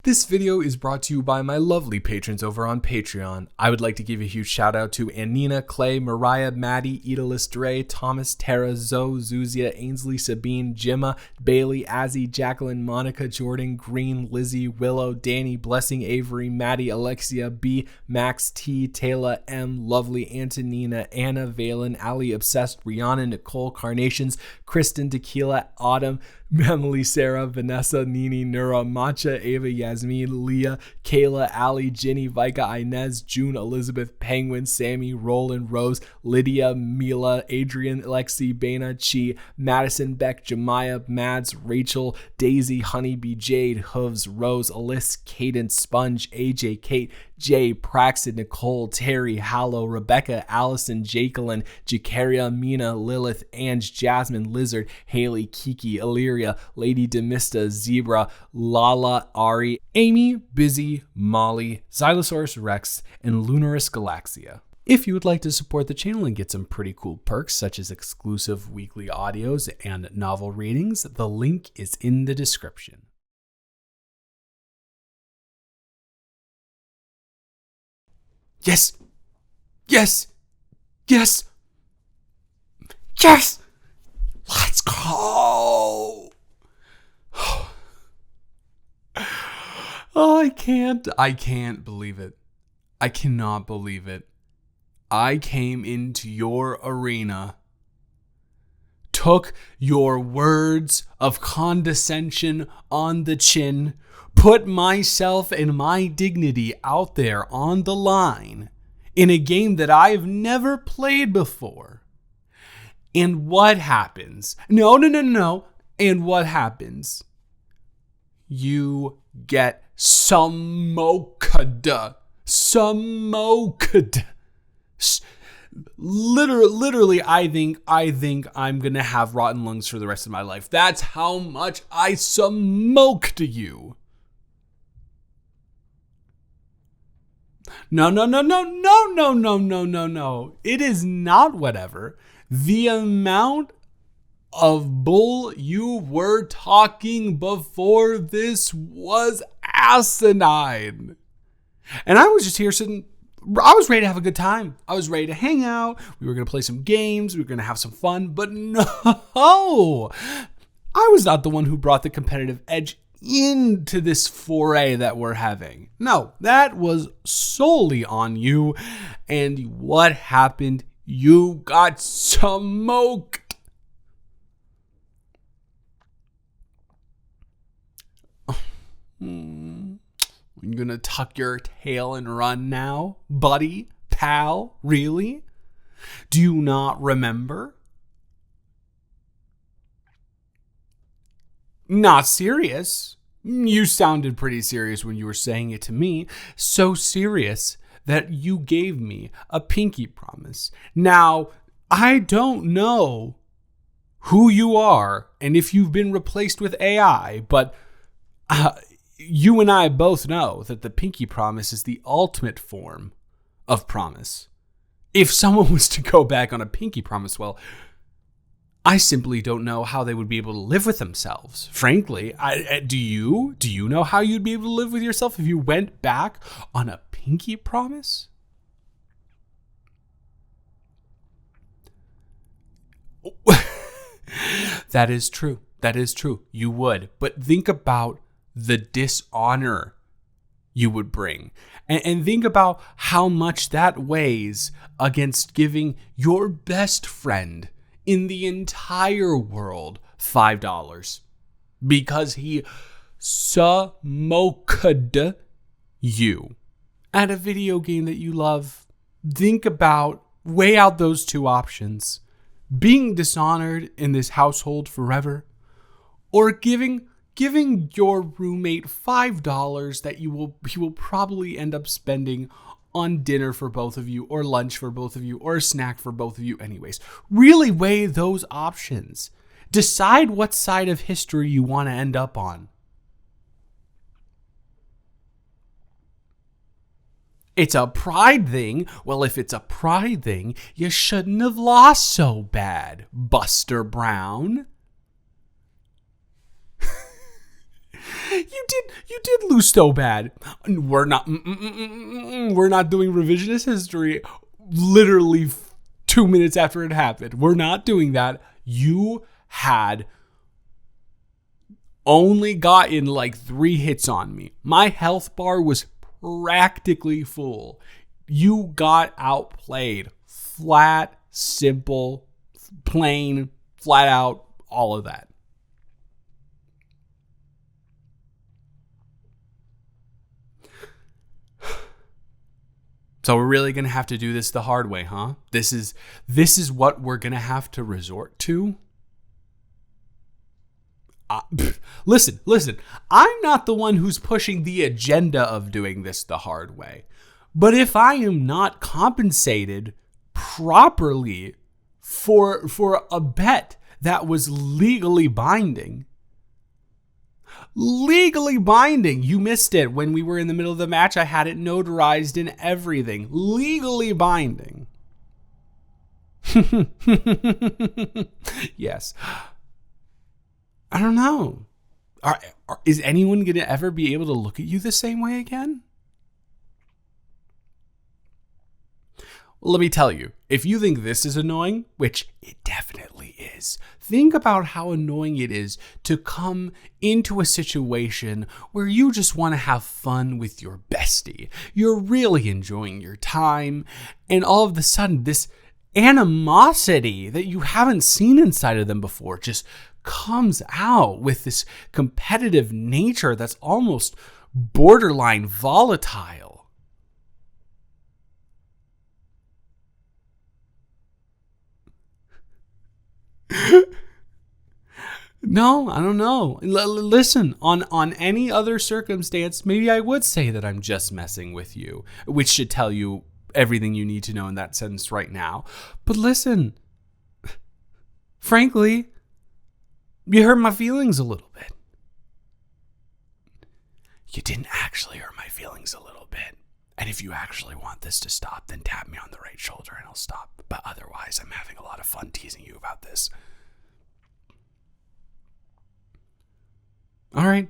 This video is brought to you by my lovely patrons over on Patreon. I would like to give a huge shout out to Anina, Clay, Mariah, Maddie, Edalis, Dre, Thomas, Tara, Zoe, Zuzia, Ainsley, Sabine, Gemma, Bailey, Azzy, Jacqueline, Monica, Jordan, Green, Lizzie, Willow, Danny, Blessing, Avery, Maddie, Alexia, B, Max, T, Taylor, M, Lovely, Antonina, Anna, Valen, Ali, Obsessed, Rihanna, Nicole, Carnations, Kristen, Tequila, Autumn, Emily, Sarah, Vanessa, Nini, Nura, Matcha, Ava, Yasmin, Leah, Kayla, Ali, Jenny, Vika, Inez, June, Elizabeth, Penguin, Sammy, Roland, Rose, Lydia, Mila, Adrian, Lexi, Bana, Chi, Madison, Beck, Jemiah, Mads, Rachel, Daisy, Honeybee, Jade, Hooves, Rose, Alyssa, Cadence, Sponge, AJ, Kate, Jay, Praxton, Nicole, Terry, Hallow, Rebecca, Allison, Jacqueline, Jacaria, Mina, Lilith, Ange, Jasmine, Lizard, Haley, Kiki, Illyria, Lady Demista, Zebra, Lala, Ari, Amy, Busy, Molly, Xylosaurus Rex, and Lunaris Galaxia. If you would like to support the channel and get some pretty cool perks such as exclusive weekly audios and novel readings, the link is in the description. Yes! Yes! Yes! Yes! Let's go! Oh, I can't believe it. I cannot believe it. I came into your arena, took your words of condescension on the chin, put myself and my dignity out there on the line in a game that I've never played before. And what happens? No. And what happens? You get smoked. Literally, I think I'm gonna have rotten lungs for the rest of my life. That's how much I smoked you. No. It is not whatever. The amount of bull you were talking before this was asinine. And I was just here sitting, I was ready to have a good time. I was ready to hang out. We were going to play some games. We were going to have some fun. But no, I was not the one who brought the competitive edge into this foray that we're having. No, that was solely on you. And what happened? You got smoked. You're gonna tuck your tail and run now, buddy, pal, really? Do you not remember? Not serious. You sounded pretty serious when you were saying it to me. So serious that you gave me a pinky promise. Now, I don't know who you are and if you've been replaced with AI, but you and I both know that the pinky promise is the ultimate form of promise. If someone was to go back on a pinky promise, well, I simply don't know how they would be able to live with themselves. Frankly, do you? Do you know how you'd be able to live with yourself if you went back on a pinky promise? That is true. That is true. You would. But think about the dishonor you would bring. And think about how much that weighs against giving your best friend in the entire world $5 because he smoked you at a video game that you love. Think about, weigh out those two options. Being dishonored in this household forever, or giving your roommate $5 that he will probably end up spending on dinner for both of you, or lunch for both of you, or a snack for both of you anyways. Really weigh those options. Decide what side of history you want to end up on. It's a pride thing. Well, if it's a pride thing, you shouldn't have lost so bad, Buster Brown. You did lose so bad. We're not doing revisionist history literally 2 minutes after it happened. We're not doing that. You had only gotten like 3 hits on me. My health bar was practically full. You got outplayed. Flat, simple, plain, flat out, all of that. So we're really going to have to do this the hard way, huh? This is what we're going to have to resort to. Listen. I'm not the one who's pushing the agenda of doing this the hard way. But if I am not compensated properly for a bet that was legally binding, you missed it when we were in the middle of the match. I had it notarized and everything. Legally binding. Yes. I don't know. Is anyone going to ever be able to look at you the same way again? Well, let me tell you, if you think this is annoying, which it definitely is, think about how annoying it is to come into a situation where you just want to have fun with your bestie. You're really enjoying your time, and all of a sudden, this animosity that you haven't seen inside of them before just comes out with this competitive nature that's almost borderline volatile. No, I don't know. Listen, on any other circumstance, maybe I would say that I'm just messing with you, which should tell you everything you need to know in that sentence right now. But listen, frankly, you hurt my feelings a little bit. You didn't actually hurt my feelings a little bit. And if you actually want this to stop, then tap me on the right shoulder and I'll stop. But otherwise, I'm having a lot of fun teasing you about this. All right,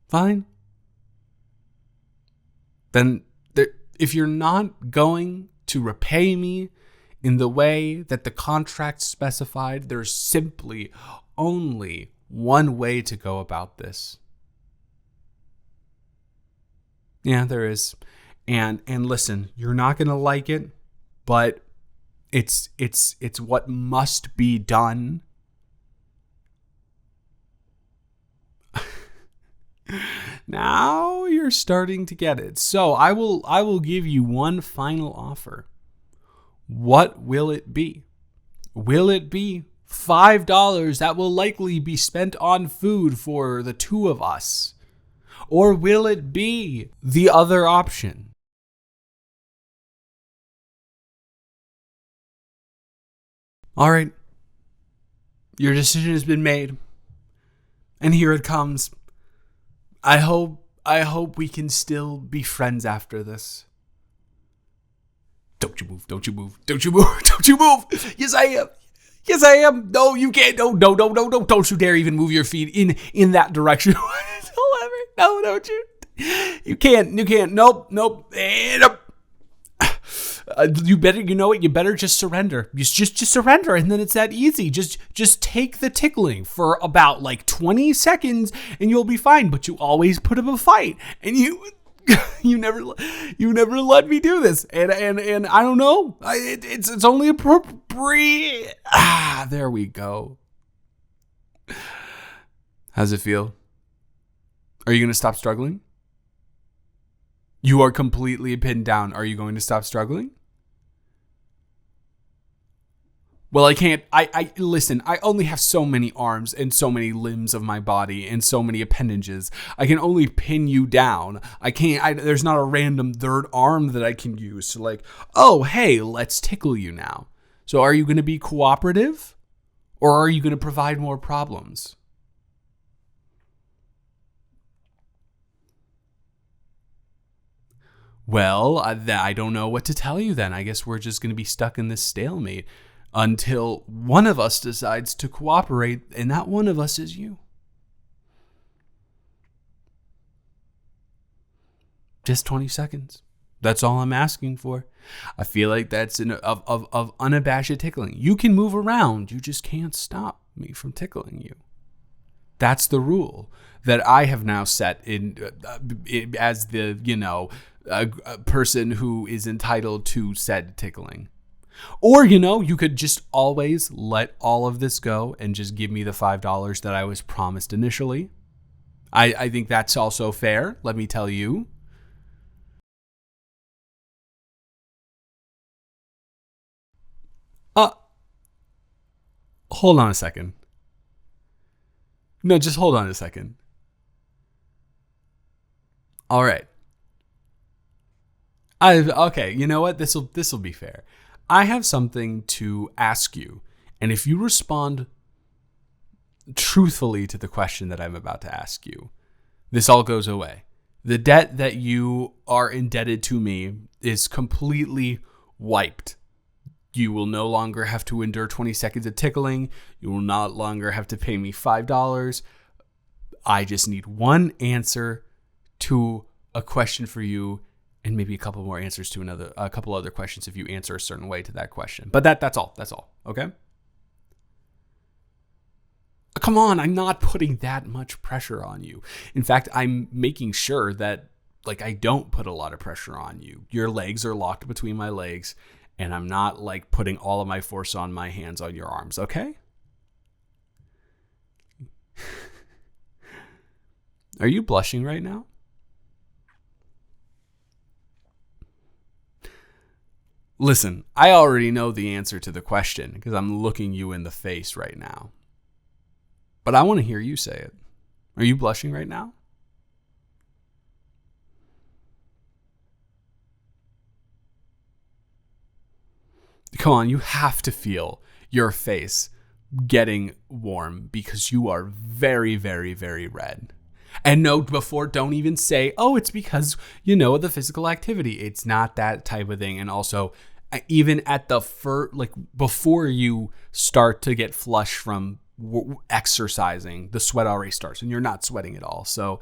fine. Then if you're not going to repay me in the way that the contract specified, there's simply only one way to go about this. Yeah, there is. And listen, you're not going to like it, but it's what must be done. Now you're starting to get it. So I will give you one final offer. What will it be? Will it be $5 that will likely be spent on food for the two of us? Or will it be the other option? All right. Your decision has been made. And here it comes. I hope we can still be friends after this. Don't you move. Don't you move. Don't you move. Don't you move. Yes, I am. Yes, I am. No, you can't. No. Don't you dare even move your feet in that direction. No, don't you. You can't. Nope. And up. You better, you know what? You better just surrender. Just surrender, and then it's that easy. Just take the tickling for about like 20 seconds, and you'll be fine. But you always put up a fight, and you never let me do this. And I don't know. It's only appropriate. There we go. How's it feel? Are you gonna stop struggling? You are completely pinned down. Are you going to stop struggling? Well, I can't. Listen, I only have so many arms and so many limbs of my body and so many appendages. I can only pin you down. There's not a random third arm that I can use to like, oh, hey, let's tickle you now. So are you going to be cooperative? Or are you going to provide more problems? Well, I don't know what to tell you then. I guess we're just going to be stuck in this stalemate until one of us decides to cooperate, and that one of us is you. Just 20 seconds. That's all I'm asking for. I feel like that's of unabashed tickling. You can move around. You just can't stop me from tickling you. That's the rule that I have now set in as the, a person who is entitled to said tickling. Or, you could just always let all of this go and just give me the $5 that I was promised initially. I think that's also fair, let me tell you. Hold on a second. No, just hold on a second. All right. Okay, you know what? This'll be fair. I have something to ask you, and if you respond truthfully to the question that I'm about to ask you, this all goes away. The debt that you are indebted to me is completely wiped. You will no longer have to endure 20 seconds of tickling. You will no longer have to pay me $5. I just need one answer to a question for you, and maybe a couple more answers to a couple other questions if you answer a certain way to that question. But that's all. That's all. Okay? Come on, I'm not putting that much pressure on you. In fact, I'm making sure that I don't put a lot of pressure on you. Your legs are locked between my legs, and I'm not putting all of my force on my hands on your arms, okay? Are you blushing right now? Listen, I already know the answer to the question because I'm looking you in the face right now. But I want to hear you say it. Are you blushing right now? Come on, you have to feel your face getting warm because you are very, very, very red. And no, don't even say, oh, it's because, of the physical activity. It's not that type of thing. And also, even at the before you start to get flush from exercising, the sweat already starts and you're not sweating at all. So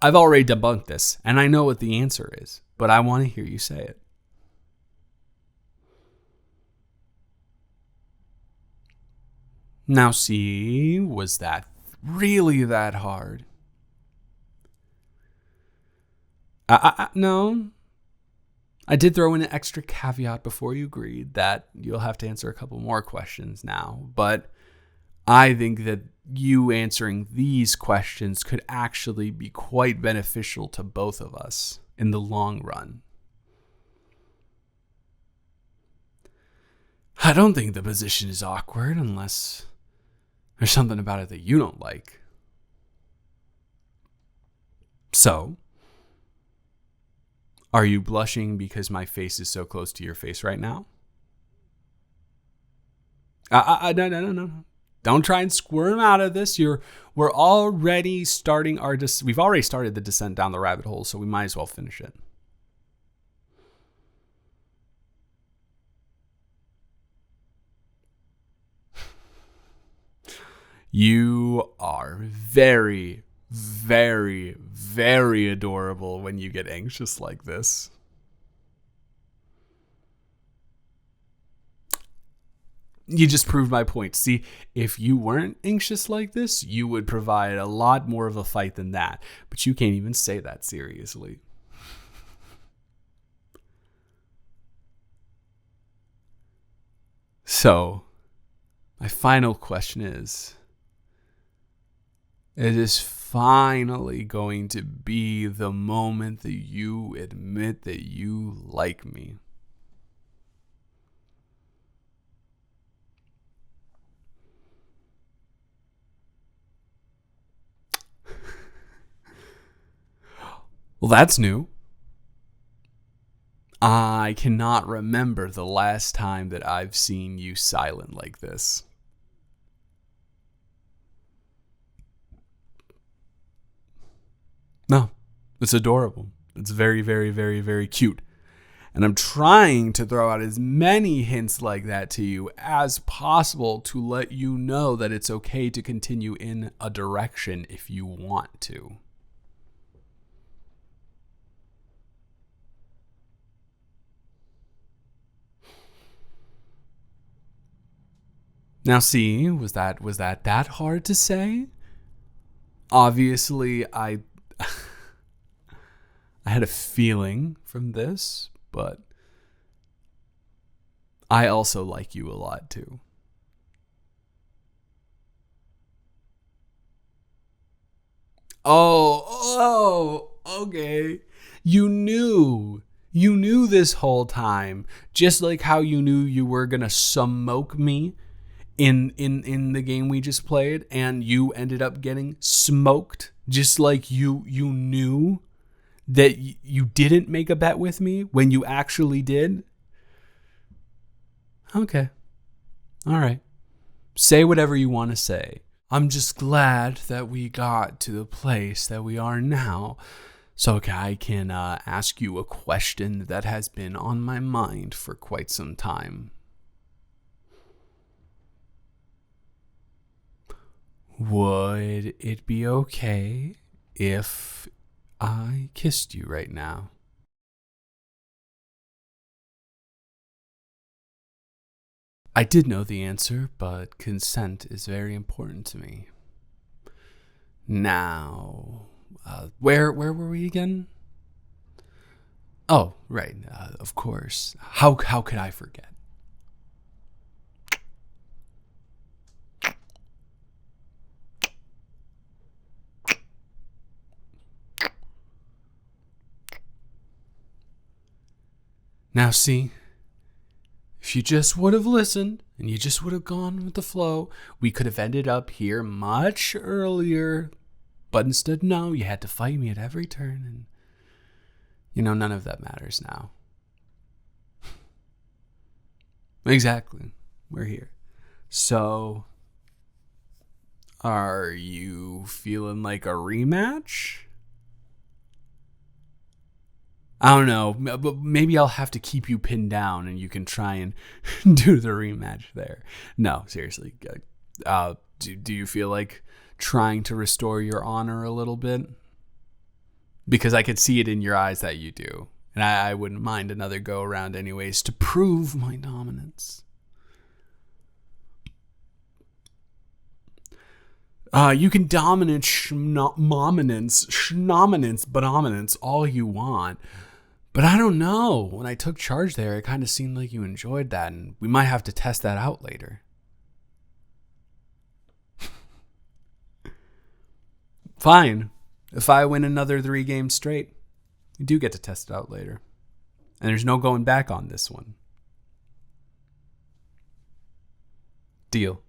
I've already debunked this and I know what the answer is, but I want to hear you say it. Now, see, was that really that hard? No. I did throw in an extra caveat before you agreed that you'll have to answer a couple more questions now. But I think that you answering these questions could actually be quite beneficial to both of us in the long run. I don't think the position is awkward unless there's something about it that you don't like. So, are you blushing because my face is so close to your face right now? No. Don't try and squirm out of this. We're already starting we've already started the descent down the rabbit hole, so we might as well finish it. You are very, very, very adorable when you get anxious like this. You just proved my point. See, if you weren't anxious like this, you would provide a lot more of a fight than that. But you can't even say that seriously. So, my final question is, it is finally going to be the moment that you admit that you like me. Well, that's new. I cannot remember the last time that I've seen you silent like this. No, it's adorable. It's very, very, very, very cute. And I'm trying to throw out as many hints like that to you as possible to let you know that it's okay to continue in a direction if you want to. Now see, was that hard to say? Obviously, I had a feeling from this, but I also like you a lot too. Okay. You knew. You knew this whole time, just like how you knew you were gonna smoke me in the game we just played, and you ended up getting smoked. Just like you knew that you didn't make a bet with me when you actually did. Okay, all right. Say whatever you want to say. I'm just glad that we got to the place that we are now, so I can ask you a question that has been on my mind for quite some time. Would it be okay if I kissed you right now? I did know the answer, but consent is very important to me. Now, where were we again? Oh, right, of course. How could I forget? Now, see, if you just would have listened and you just would have gone with the flow, we could have ended up here much earlier. But instead, no, you had to fight me at every turn, and none of that matters now. Exactly. We're here. So, are you feeling like a rematch? I don't know, but maybe I'll have to keep you pinned down and you can try and do the rematch there. No, seriously. Do you feel like trying to restore your honor a little bit? Because I could see it in your eyes that you do. And I wouldn't mind another go around anyways to prove my dominance. You can dominance, dominance all you want. But I don't know. When I took charge there, it kind of seemed like you enjoyed that, and we might have to test that out later. Fine. If I win another 3 games straight, you do get to test it out later. And there's no going back on this one. Deal.